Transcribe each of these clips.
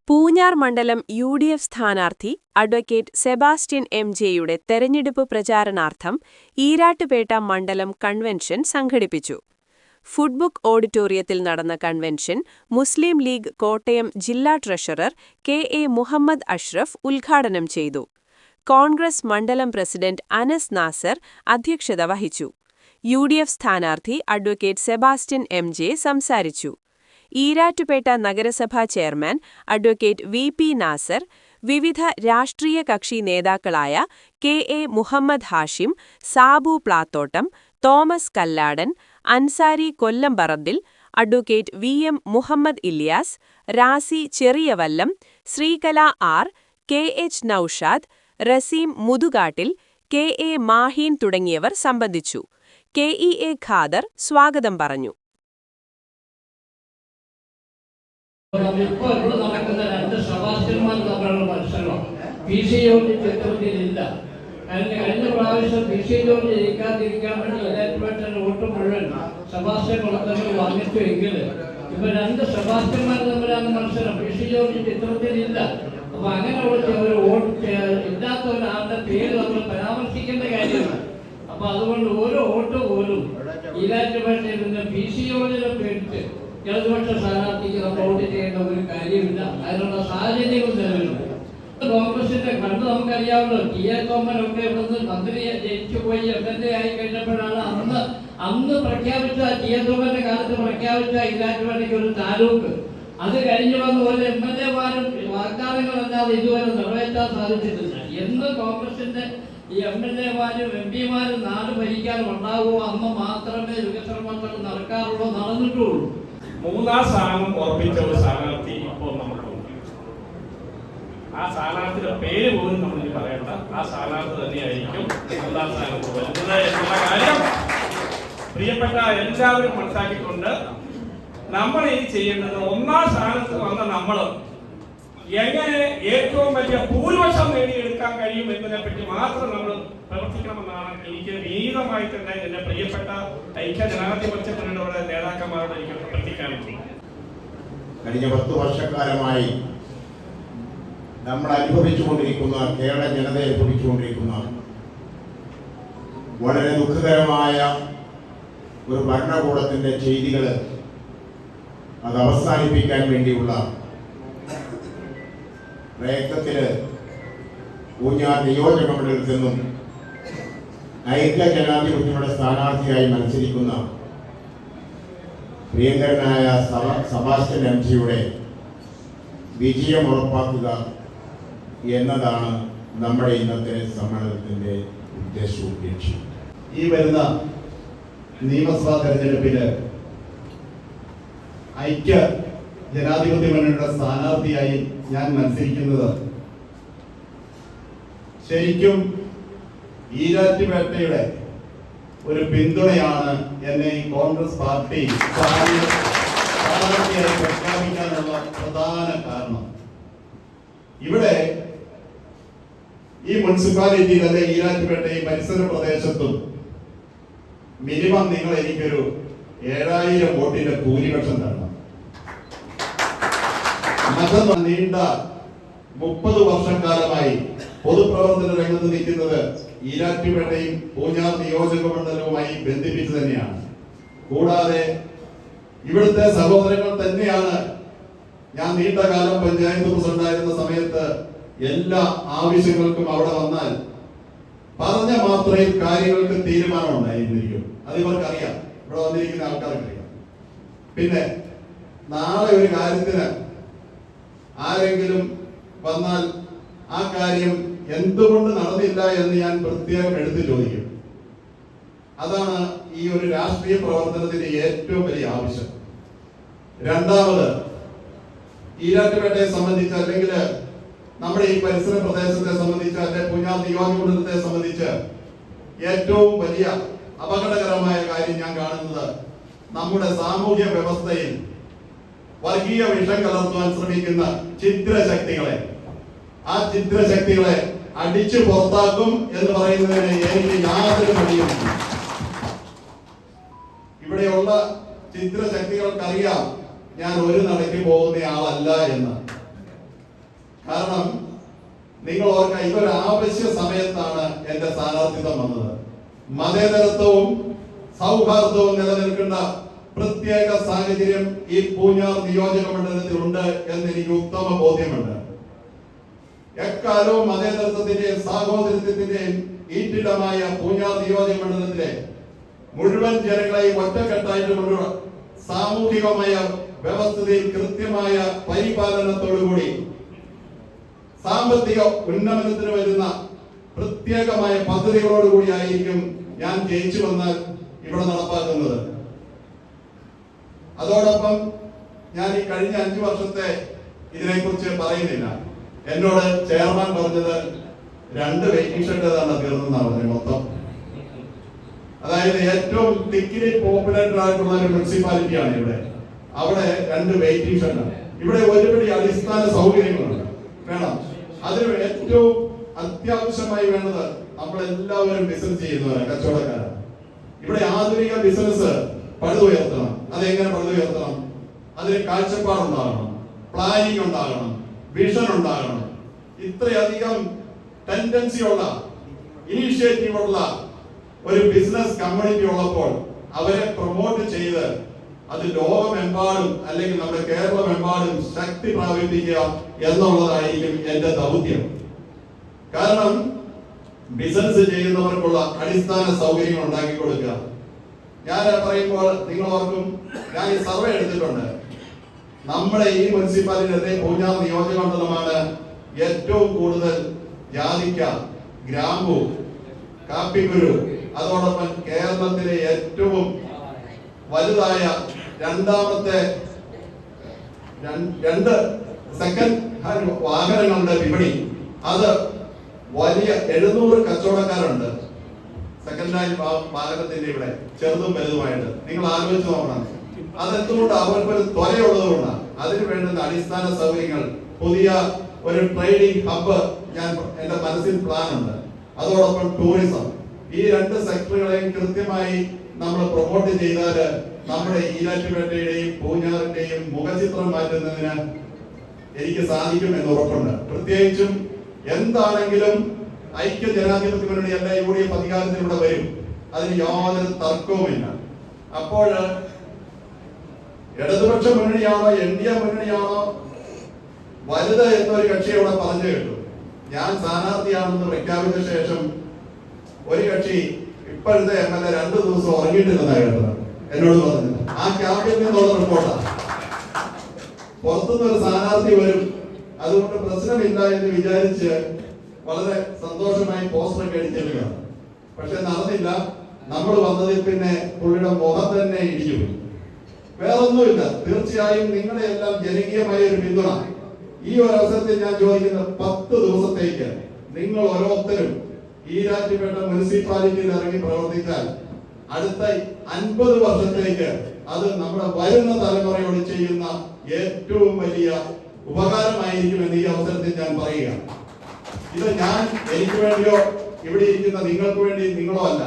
പൂഞ്ഞാർ മണ്ഡലം യു.ഡി.എഫ് സ്ഥാനാർത്ഥി advocate Sebastian എം.ജെയുടെ തെരഞ്ഞെടുപ്പ് പ്രചാരണാർത്ഥം ഈരാട്ടുപേട്ട മണ്ഡലം കൺവെൻഷൻ സംഘടിപ്പിച്ചു. ഫുഡ്ബുക്ക് ഓഡിറ്റോറിയത്തിൽ നടന്ന കൺവെൻഷൻ മുസ്ലിം ലീഗ് കോട്ടയം ജില്ലാ ട്രഷറർ കെ.എ. മുഹമ്മദ് അഷ്റഫ് ഉദ്ഘാടനം ചെയ്തു. കോൺഗ്രസ് മണ്ഡലം പ്രസിഡന്റ് അനസ് നാസർ അധ്യക്ഷത വഹിച്ചു. യു.ഡി.എഫ് സ്ഥാനാർത്ഥി അഡ്വക്കേറ്റ് സെബാസ്റ്റ്യൻ എം.ജെ സംസാരിച്ചു. ഈരാറ്റുപേട്ട നഗരസഭാ ചെയർമാൻ അഡ്വക്കേറ്റ് വി.പി. നാസർ, വിവിധ രാഷ്ട്രീയ കക്ഷി നേതാക്കളായ K A. Muhammad Hashim, Sabu Plathottam, Thomas Kalladan, Ansari Kollamparambil, advocate V M. Muhammad Ilyas, Razi Cheriyavallam, Sreekala R, K H. Noushad, Raseem Muthukattil, K A. Maheen തുടങ്ങിയവർ സംബന്ധിച്ചു. കെ.ഇ.എ. ഖാദർ സ്വാഗതം പറഞ്ഞു. ഇപ്പോൾ ഇവിടെ നടക്കുന്ന രണ്ട് സഭാസ്ഥന്മാർ തമ്മിലുള്ള മത്സരം പി സി ജോർജ് ചിത്രത്തിലില്ല. കഴിഞ്ഞ പ്രാവശ്യം പി സി ജോർജ് ജയിക്കാതിരിക്കാൻ വേണ്ടി ഇലക്ട്രേറ്ററിന്റെ വോട്ട് മുഴുവൻ സെബാസ്റ്റ്യൻ കുളത്തൂർ വാങ്ങിച്ചു എങ്കിൽ ഇപ്പൊ രണ്ട് സഭാസ്ഥന്മാർ തമ്മിലാണ് മത്സരം. പി സി ജോർജ് ചിത്രത്തിലില്ല. അപ്പൊ അങ്ങനെ ഒരു വോട്ട് ഇല്ലാത്ത ഒരാളുടെ പേര് നമ്മൾ പരാമർശിക്കേണ്ട കാര്യമാണ്. അപ്പൊ അതുകൊണ്ട് ഓരോ വോട്ട് പോലും ഇലക്ട്രേറ്ററിൽ നിന്ന് പി സി ജോർജിനെ പേടിച്ച് ഇടതുപക്ഷ സ്ഥാനാർത്ഥിക്ക് നമ്മൾ വോട്ട് ചെയ്യേണ്ട ഒരു കാര്യമില്ല. അതിനുള്ള സാഹചര്യങ്ങൾ നിലവിലുണ്ട്. കോൺഗ്രസിന്റെ കണ്ട് നമുക്കറിയാമല്ലോ, ടി എ തോമനൊക്കെ ഇവിടുന്ന് മന്ത്രിയെ ജയിച്ചു പോയി എം.എൽ.എ. ആയി കഴിഞ്ഞപ്പോഴാണ് അന്ന് പ്രഖ്യാപിച്ച ടി എ തോമന്റെ കാലത്ത് പ്രഖ്യാപിച്ച ഈരാറ്റുപേട്ടയ്ക്ക് ഒരു താലൂക്ക്. അത് കഴിഞ്ഞു വന്ന ഒരു എം.എൽ.എമാരും വാഗ്ദാനങ്ങളല്ലാതെ ഇതുവരെ നിറവേറ്റാൻ സാധിച്ചിട്ടില്ല. എന്ന് കോൺഗ്രസിന്റെ ഈ എം.എൽ.എമാരും എം.പിമാരും നാട് ഭരിക്കാൻ ഉണ്ടാകുമോ അന്ന് മാത്രമേ വികസന പദ്ധതി നടക്കാറുള്ളൂ, നടന്നിട്ടുള്ളൂ. മൂന്നാം സ്ഥാനം ഉറപ്പിച്ച ഒരു സ്ഥാനാർത്ഥി ഇപ്പോൾ നമുക്കുണ്ട്. ആ സ്ഥാനാർത്ഥിയുടെ പേര് പോലും നമ്മൾ പറയേണ്ട, ആ സ്ഥാനാർത്ഥി തന്നെയായിരിക്കും മൂന്നാം സ്ഥാനത്ത് വരുന്നത് എന്നുള്ള കാര്യം പ്രിയപ്പെട്ട എല്ലാവരും മനസ്സിലാക്കിക്കൊണ്ട് നമ്മൾ ഇനി ചെയ്യേണ്ടത് ഒന്നാം സ്ഥാനത്ത് വന്ന നമ്മൾ എങ്ങനെ ഏറ്റവും വലിയ ഭൂരിപക്ഷം നേടിയെടുക്കാൻ കഴിയും എന്നതിനെ പറ്റി മാത്രം നമ്മൾ പ്രവർത്തിക്കണമെന്നാണ് എനിക്ക് വിനീതമായി തന്നെ എന്റെ പ്രിയപ്പെട്ട ഐക്യ ജനാധിപത്യ മുന്നണിയുടെ നേതാക്കന്മാരോട് എനിക്ക് പ്രവർത്തിക്കാനുണ്ട്. കഴിഞ്ഞ 10 വർഷക്കാലമായി നമ്മൾ അനുഭവിച്ചുകൊണ്ടിരിക്കുന്ന, കേരള ജനത അനുഭവിച്ചുകൊണ്ടിരിക്കുന്ന വളരെ ദുഃഖകരമായ ഒരു ഭരണകൂടത്തിന്റെ ചെയ്തികൾ അത് അവസാനിപ്പിക്കാൻ വേണ്ടിയുള്ള പ്രയത്നത്തില് പൂഞ്ഞാർ നിയോജക മണ്ഡലത്തിൽ നിന്നും ഐക്യ ജനാധിപത്യങ്ങളുടെ സ്ഥാനാർത്ഥിയായി മത്സരിക്കുന്ന പ്രിയങ്കരനായ സെബാസ്റ്റ്യൻ എം.ജിയുടെ വിജയം ഉറപ്പാക്കുക എന്നതാണ് നമ്മുടെ ഇന്നത്തെ സമ്മേളനത്തിന്റെ ഉദ്ദേശവും ലക്ഷ്യം. ഈ വരുന്ന നിയമസഭാ തെരഞ്ഞെടുപ്പില് ഐക്യ ജനാധിപത്യ മുന്നണിയുടെ സ്ഥാനാർത്ഥിയായി ഞാൻ മത്സരിക്കുന്നത് ശരിക്കും ഈരാറ്റുപേട്ടയുടെ ഒരു പിന്തുണയാണ് എന്നെ ഈ കോൺഗ്രസ് പാർട്ടി സ്ഥാനാർത്ഥിയായി പ്രഖ്യാപിക്കാനുള്ള പ്രധാന കാരണം. ഇവിടെ ഈ മുനിസിപ്പാലിറ്റിയിൽ അല്ലെ ഈരാറ്റുപേട്ട ഈ പരിസര പ്രദേശത്തും മിനിമം നിങ്ങൾ എനിക്കൊരു 7000 വോട്ടിന്റെ ഭൂരിപക്ഷം തരണം. നീണ്ട 30 വർഷക്കാലമായി പൊതുപ്രവർത്തന രംഗത്ത് നിൽക്കുന്നത് ഈരാറ്റുപേട്ടയും പൂഞ്ഞാർ നിയോജക മണ്ഡലവുമായി ബന്ധിപ്പിച്ച് തന്നെയാണ്. കൂടാതെ ഇവിടുത്തെ സഹോദരങ്ങൾ തന്നെയാണ് ഞാൻ നീണ്ടകാലം പഞ്ചായത്ത് പ്രസിഡന്റായിരുന്ന സമയത്ത് എല്ലാ ആവശ്യങ്ങൾക്കും അവിടെ വന്നാൽ പറഞ്ഞ മാത്രയിൽ കാര്യങ്ങൾക്ക് തീരുമാനം ഉണ്ടായിരിക്കും. അത് ഇവർക്കറിയാം, ഇവിടെ വന്നിരിക്കുന്ന ആൾക്കാർക്കറിയാം. പിന്നെ നാളെ ഒരു കാര്യത്തിന് ആരെങ്കിലും വന്നാൽ ആ കാര്യം എന്തുകൊണ്ട് നടന്നില്ല എന്ന് ഞാൻ പ്രത്യേകം എടുത്തു ചോദിക്കും. അതാണ് ഈ ഒരു രാഷ്ട്രീയ പ്രവർത്തനത്തിന്റെ ഏറ്റവും വലിയ ആവശ്യം. രണ്ടാമത്, ഈരാറ്റുപേട്ടയെ സംബന്ധിച്ച് അല്ലെങ്കിൽ നമ്മുടെ ഈ പരിസര പ്രദേശത്തെ സംബന്ധിച്ച് അല്ലെ പൂഞ്ഞാർ നിയോജകമണ്ഡലത്തെ സംബന്ധിച്ച് ഏറ്റവും വലിയ അപകടകരമായ കാര്യം ഞാൻ കാണുന്നത് നമ്മുടെ സാമൂഹ്യ വ്യവസ്ഥയിൽ വർഗീയ വിഷം കലർത്തുവാൻ ശ്രമിക്കുന്ന ചിത്രശക്തികളെ, ആ ചിത്രശക്തികളെ അടിച്ചു പുറത്താക്കും എന്ന് പറയുന്നതിന് എനിക്ക് യാതൊരു മടിയുമില്ല. ഇവിടെയുള്ള ചിത്രശക്തികൾക്കറിയാം ഞാൻ ഒരു നടയ്ക്ക് പോകുന്ന ആളല്ല എന്ന്. കാരണം നിങ്ങൾ ഓർക്കുക, ഇതൊരു ആവശ്യ സമയത്താണ് എന്റെ സ്ഥാനാർത്ഥിത്വം വന്നത്. മതേതരത്വവും സൗഹാർദ്ദവും നിലനിൽക്കേണ്ട പ്രത്യേക സാഹചര്യം ഈ പൂഞ്ഞാർ നിയോജക മണ്ഡലത്തിൽ ഉണ്ട് എന്ന് എനിക്ക് ഉത്തമ ബോധ്യമുണ്ട്. എക്കാലവും മതേതരത്വത്തിന്റെയും സാഹോദര്യത്തിന്റെയും ഈറ്റിടമായ പൂഞ്ഞാർ നിയോജക മണ്ഡലത്തിലെ മുഴുവൻ ജനങ്ങളെയും ഒറ്റക്കെട്ടായിട്ട് കൊണ്ടുള്ള സാമൂഹികമായ വ്യവസ്ഥയിൽ കൃത്യമായ പരിപാലനത്തോടുകൂടി സാമ്പത്തിക ഉന്നമനത്തിന് വരുന്ന പ്രത്യേകമായ പദ്ധതികളോടുകൂടി ആയിരിക്കും ഞാൻ ജയിച്ചു വന്നാൽ ഇവിടെ നടപ്പാക്കുന്നത്. അതോടൊപ്പം ഞാൻ ഈ കഴിഞ്ഞ 5 വർഷത്തെ ഇതിനെക്കുറിച്ച് പറയുന്നില്ല. എന്നോട് ചെയർമാൻ പറഞ്ഞത് 2 വെയിറ്റിംഗ് ഷെഡാണ് തീർന്നെന്നാണ് പറഞ്ഞത് മൊത്തം. അതായത് ഏറ്റവും തിക്കിലി പോപ്പുലേറ്റഡ് ആയിട്ടുള്ള ഒരു മുനിസിപ്പാലിറ്റിയാണ് ഇവിടെ. അവിടെ 2 വെയിറ്റിംഗ് ഷെഡാണ്. ഇവിടെ ഒരുപടി അടിസ്ഥാന സൗകര്യങ്ങളുണ്ട് വേണം. അതിന് ഏറ്റവും അത്യാവശ്യമായി വേണ്ടത് നമ്മളെല്ലാവരും ബിസിനസ് ചെയ്യുന്നവരാണ്, കച്ചവടക്കാരാണ്. ഇവിടെ ആധുനിക ബിസിനസ് പടുതുയർത്തണം. അതെങ്ങനെ പടുതുയർത്തണം? അതിന് കാഴ്ചപ്പാടുണ്ടാകണം, പ്ലാനിങ് ഉണ്ടാകണം, വിഷൻ ഉണ്ടാകണം. ഇത്രയധികം ടെൻഡൻസി ഉള്ള, ഇനീഷ്യേറ്റീവ് ഉള്ള ഒരു ബിസിനസ് കമ്മ്യൂണിറ്റി ഉള്ളപ്പോൾ അവരെ പ്രൊമോട്ട് ചെയ്ത് അത് ലോകമെമ്പാടും അല്ലെങ്കിൽ നമ്മുടെ കേരളമെമ്പാടും ശക്തി പ്രാപിപ്പിക്കുക എന്നുള്ളതായിരിക്കും എന്റെ ദൗത്യം. കാരണം ബിസിനസ് ചെയ്യുന്നവർക്കുള്ള അടിസ്ഥാന സൗകര്യങ്ങൾ ഉണ്ടാക്കി കൊടുക്കുക. ഞാൻ പറയുമ്പോൾ നിങ്ങൾ ഓർക്കും, ഞാൻ ഈ സർവേ എടുത്തിട്ടുണ്ട്. നമ്മുടെ ഈ മുനിസിപ്പാലിറ്റിയിലെ പൂഞ്ഞാർ നിയോജക മണ്ഡലമാണ് ഏറ്റവും കൂടുതൽ ജാതിക്ക, ഗ്രാമ്പു, കാപ്പിക്കുരു, അതോടൊപ്പം കേരളത്തിലെ ഏറ്റവും വലുതായ രണ്ടാമത്തെ 2 സെക്കൻഡ് ഹാൻഡ് വാഹനങ്ങളുടെ വിപണി. അത് വലിയ 700 കച്ചവടക്കാരുണ്ട് സെക്കൻഡ് ഹാൻഡ് വാഹനത്തിന്റെ ഇവിടെ, ചെറുതും വലുതുമായിട്ട്. നിങ്ങൾ ആലോചിച്ച് നോക്കണം. അതെന്തുകൊണ്ട്? അവർക്കൊരു ത്വരയുള്ളത് കൊണ്ടാണ്. അതിന് വേണ്ടുന്ന അടിസ്ഥാന സൗകര്യങ്ങൾ, പുതിയ ഒരു ട്രേഡിംഗ് ഹബ്ബ് ഞാൻ എന്റെ മനസ്സിൽ പ്ലാൻ ഉണ്ട്. അതോടൊപ്പം ടൂറിസം. ഈ 2 സെക്ടറുകളെയും കൃത്യമായി നമ്മൾ പ്രൊമോട്ട് ചെയ്താൽ നമ്മുടെ ഈരാറ്റുപേട്ടയുടെയും പൂഞ്ഞാറിന്റെയും മുഖചിത്രം മാറ്റുന്നതിന് എനിക്ക് സാധിക്കും എന്ന് ഉറപ്പുണ്ട്. പ്രത്യേകിച്ചും എന്താണെങ്കിലും ഐക്യ ജനാധിപത്യ മുന്നണി അല്ല UDF അധികാരത്തിലൂടെ വരും, അതിന് യാതൊരു തർക്കവുമില്ല. അപ്പോൾ ഇടതുപക്ഷ മുന്നണിയാണോ NDA മുന്നണിയാണോ വലുത് എന്നൊരു കക്ഷി അവിടെ പറഞ്ഞു കേട്ടു. ഞാൻ സ്ഥാനാർത്ഥിയാണെന്ന് പ്രഖ്യാപിച്ച ശേഷം ഒരു കക്ഷി ഇപ്പോഴത്തെ MLA 2 ദിവസം ഉറങ്ങിയിട്ടില്ലെന്നാണ് കേട്ടത്. എന്നോട് പറഞ്ഞില്ല. ആ ക്യാമ്പിൽ നിന്നുള്ള റിപ്പോർട്ടാണ്. പുറത്തുനിന്ന് ഒരു സ്ഥാനാർത്ഥി വരും, അതുകൊണ്ട് പ്രശ്നമില്ല എന്ന് വിചാരിച്ച് വളരെ സന്തോഷമായി പോസ്റ്ററൊക്കെ അടിച്ചെടുക്കുക. പക്ഷെ നടന്നില്ല. നമ്മൾ വന്നതിൽ പിന്നെ പുള്ളിയുടെ മുഖം തന്നെ ഇടിച്ചു. വേറൊന്നുമില്ല. തീർച്ചയായും നിങ്ങളെ എല്ലാം ജനകീയമായ ഒരു പിന്തുണ. ഈ ഒരു അവസരത്തിൽ ഞാൻ ചോദിക്കുന്ന 10 ദിവസത്തേക്ക് നിങ്ങൾ ഓരോരുത്തരും ഈരാറ്റുപേട്ട മുനിസിപ്പാലിറ്റിയിൽ ഇറങ്ങി പ്രവർത്തിച്ചാൽ അടുത്ത 50 വർഷത്തേക്ക് അത് നമ്മുടെ വരുന്ന തലമുറയോട് ചെയ്യുന്ന ഏറ്റവും വലിയ ഉപകാരമായിരിക്കും എന്ന് ഈ അവസരത്തിൽ ഞാൻ പറയുക. ഇത് ഞാൻ എനിക്ക് വേണ്ടിയോ ഇവിടെ ഇരിക്കുന്ന നിങ്ങൾക്ക് വേണ്ടി നിങ്ങളോ അല്ല,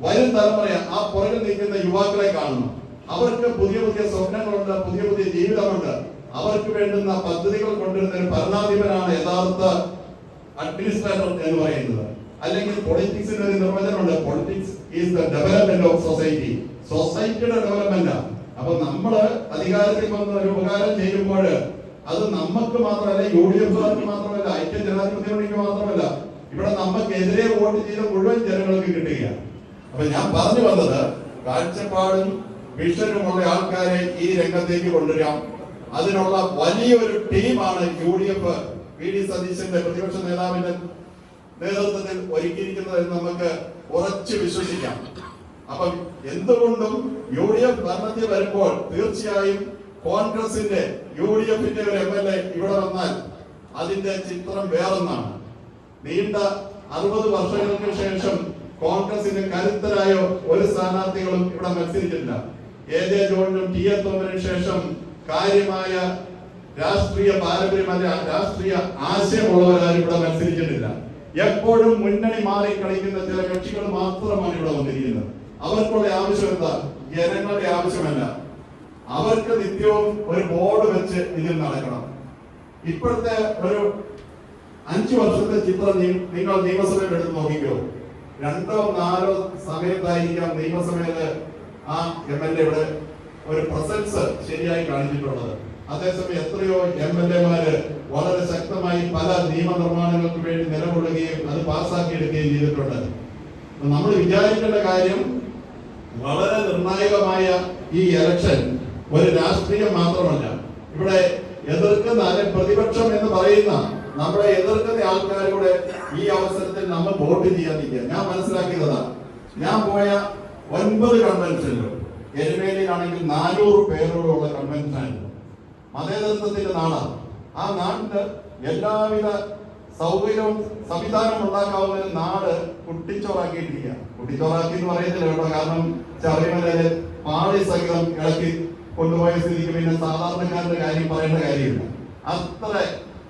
വരും തലമുറ, ആ പുറകിൽ നിൽക്കുന്ന യുവാക്കളെ കാണുന്നു. അവർക്ക് പുതിയ പുതിയ സ്വപ്നങ്ങളുണ്ട്, പുതിയ പുതിയ ജീവിതമുണ്ട്. അവർക്ക് വേണ്ടുന്ന പദ്ധതികൾ കൊണ്ടുവരുന്ന ഒരു ഭരണാധിപനാണ് യഥാർത്ഥ അഡ്മിനിസ്ട്രേറ്റർ എന്ന് പറയുന്നത്. അല്ലെങ്കിൽ പൊളിറ്റിക്സിന് ഒരു നിർവചനമുണ്ട്. Politics is the development of society. സൊസൈറ്റിയുടെ ഡെവലപ്മെന്റ്. അപ്പൊ നമ്മള് അധികാരത്തിൽ വന്ന് ഒരു ഉപകാരം ചെയ്യുമ്പോൾ അത് നമുക്ക് മാത്രമല്ല, UDFകാർക്ക് മാത്രമല്ല, ഐക്യ ജനാധിപത്യ മുന്നണിക്ക് മാത്രമല്ല, ഇവിടെ നമുക്കെതിരെ വോട്ട് ചെയ്ത മുഴുവൻ ജനങ്ങൾക്ക് കിട്ടുകയാണ്. അപ്പൊ ഞാൻ പറഞ്ഞു വന്നത്, കാഴ്ചപ്പാടും വിഷനുമുള്ള ആൾക്കാരെ ഈ രംഗത്തേക്ക് കൊണ്ടുവരാം. അതിനുള്ള വലിയൊരു ടീമാണ് UDF VD സതീശന്റെ പ്രതിപക്ഷ നേതാവിന്റെ നേതൃത്വത്തിൽ ഒരുക്കിയിരിക്കുന്നത് എന്ന് നമുക്ക് ഉറച്ചു വിശ്വസിക്കാം. അപ്പം എന്തുകൊണ്ടും UDF ഭരണത്തിൽ വരുമ്പോൾ തീർച്ചയായും കോൺഗ്രസിന്റെ UDFന്റെ ഒരു MLA ഇവിടെ വന്നാൽ അതിന്റെ ചിത്രം വേറൊന്നാണ്. നീണ്ട 60 വർഷങ്ങൾക്ക് ശേഷം കോൺഗ്രസിന്റെ കരുത്തരായ ഒരു സ്ഥാനാർത്ഥികളും ഇവിടെ മത്സരിച്ചിട്ടില്ല. AJ ജോണിനും TA തോമസിനും ശേഷം കാര്യമായ രാഷ്ട്രീയ പാരമ്പര്യമല്ല, രാഷ്ട്രീയ ആശയമുള്ളവരാരും ഇവിടെ മത്സരിച്ചിട്ടില്ല. എപ്പോഴും മുന്നണി മാറി കളിക്കുന്ന ചില കക്ഷികൾ മാത്രമാണ് ഇവിടെ വന്നിരിക്കുന്നത്. അവർക്കുള്ള ആവശ്യം എന്താ? ജനങ്ങളുടെ ആവശ്യമല്ല. അവർക്ക് നിത്യവും ഒരു ബോർഡ് വെച്ച് ഇതിൽ നടക്കണം. ഇപ്പോഴത്തെ ഒരു 5 വർഷത്തെ ചിത്രം നിങ്ങൾ നിയമസഭയിൽ എടുത്ത് നോക്കിക്കോ. 2 or 4 സമയത്തായിരിക്കാം നിയമസഭയില് ആ MLA ഇവിടെ ഒരു പ്രസൻസ് ശരിയായി കാണിച്ചിട്ടുള്ളത്. അതേസമയം എത്രയോ MLA-മാര് വളരെ ശക്തമായി പല നിയമനിർമ്മാണങ്ങൾക്ക് വേണ്ടി നിലകൊള്ളുകയും അത് പാസ്സാക്കിയെടുക്കുകയും ചെയ്തിട്ടുണ്ട്. നമ്മൾ വിചാരിക്കേണ്ട കാര്യം, വളരെ നിർണായകമായ ഈ ഇലക്ഷൻ ഒരു രാഷ്ട്രീയം മാത്രമല്ല. ഇവിടെ എതിർക്കുന്ന അല്ലെങ്കിൽ പ്രതിപക്ഷം എന്ന് പറയുന്ന നമ്മളെ എതിർക്കുന്ന ആൾക്കാരുടെ ഈ അവസരത്തിൽ നമ്മൾ വോട്ട് ചെയ്യാതിരിക്കുക. ഞാൻ മനസ്സിലാക്കിയതാണ്, ഞാൻ പോയ 9 കൺവെൻഷനിലും എരുമേലിയിലാണെങ്കിൽ 400 പേരോടുള്ള കൺവെൻഷനായിരുന്നു. മതേതരത്വത്തിന്റെ നാടാണ്. ആ നാട്ടില് എല്ലാവിധ സൗകര്യവും സംവിധാനവും ഉണ്ടാക്കാവുന്ന നാട് കുട്ടിച്ചോറാക്കിയിട്ടിരിക്കുക. കുട്ടിച്ചോറാക്കി എന്ന് പറയുന്നില്ല കേട്ടോ, കാരണം ശബരിമലയിലെ പാളി സഹിതം ഇളക്കി കൊണ്ടുപോയ സ്ഥിതിക്ക് പിന്നെ സാധാരണക്കാരുടെ കാര്യം പറയേണ്ട കാര്യമില്ല. അത്ര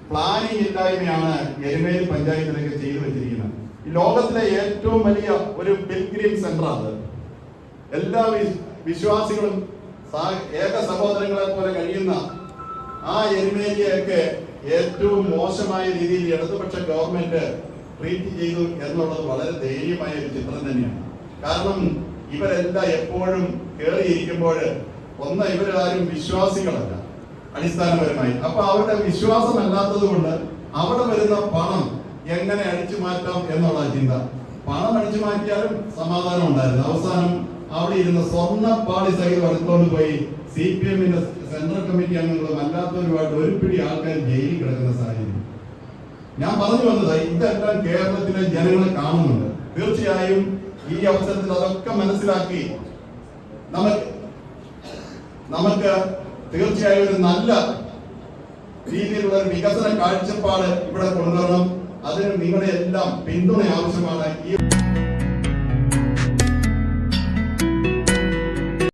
പ്ലാനിങ് ഇല്ലായ്മയാണ് എരുമേലി പഞ്ചായത്തിലൊക്കെ ചെയ്തു വെച്ചിരിക്കുന്നത്. ഈ ലോകത്തിലെ ഏറ്റവും വലിയ ഒരു പിൽഗ്രിം സെന്റർ അത്. എല്ലാ വിശ്വാസികളും ഏക സഹോദരങ്ങളെ പോലെ കഴിയുന്ന ആ എരുമേലിയൊക്കെ ഏറ്റവും മോശമായ രീതിയിൽ ഇടതുപക്ഷ ഗവൺമെന്റ് ട്രീറ്റ് ചെയ്തു എന്നുള്ളത് വളരെ ദയനീയമായ ഒരു ചിത്രം തന്നെയാണ്. കാരണം ഇവരെല്ലാം എപ്പോഴും കയറിയിരിക്കുമ്പോൾ ഇവരാരും വിശ്വാസികളല്ല അടിസ്ഥാനപരമായി. അപ്പൊ അവരുടെ വിശ്വാസമല്ലാത്തത് കൊണ്ട് അവിടെ വരുന്ന പണം എങ്ങനെ അടിച്ചു മാറ്റാം എന്നുള്ള ചിന്ത. പണം അടിച്ചു മാറ്റിയാലും സമാധാനം ഉണ്ടായിരുന്നു. അവസാനം അവിടെ ഇരുന്ന സ്വർണ്ണപ്പാളി സഹിതം എടുത്തുകൊണ്ട് പോയി CPM-ന്റെ സെൻട്രൽ കമ്മിറ്റി അംഗങ്ങളും അല്ലാത്തവരുമായിട്ട് ഒരു പിടി ആൾക്കാർ ജയിലിൽ കിടക്കുന്ന സാഹചര്യം. ഞാൻ പറഞ്ഞു വന്നത് ഇതെല്ലാം കേരളത്തിലെ ജനങ്ങൾ കാണുന്നുണ്ട്. തീർച്ചയായും ഈ അവസരത്തിൽ അതൊക്കെ മനസ്സിലാക്കി നമുക്ക് തീർച്ചയായും ഒരു നല്ല രീതിയിലുള്ള ഒരു വികസന കാഴ്ചപ്പാട് ഇവിടെ കൊണ്ടുവരണം. അതിന് നിങ്ങളുടെ എല്ലാം പിന്തുണ ആവശ്യമാണ്. ഈ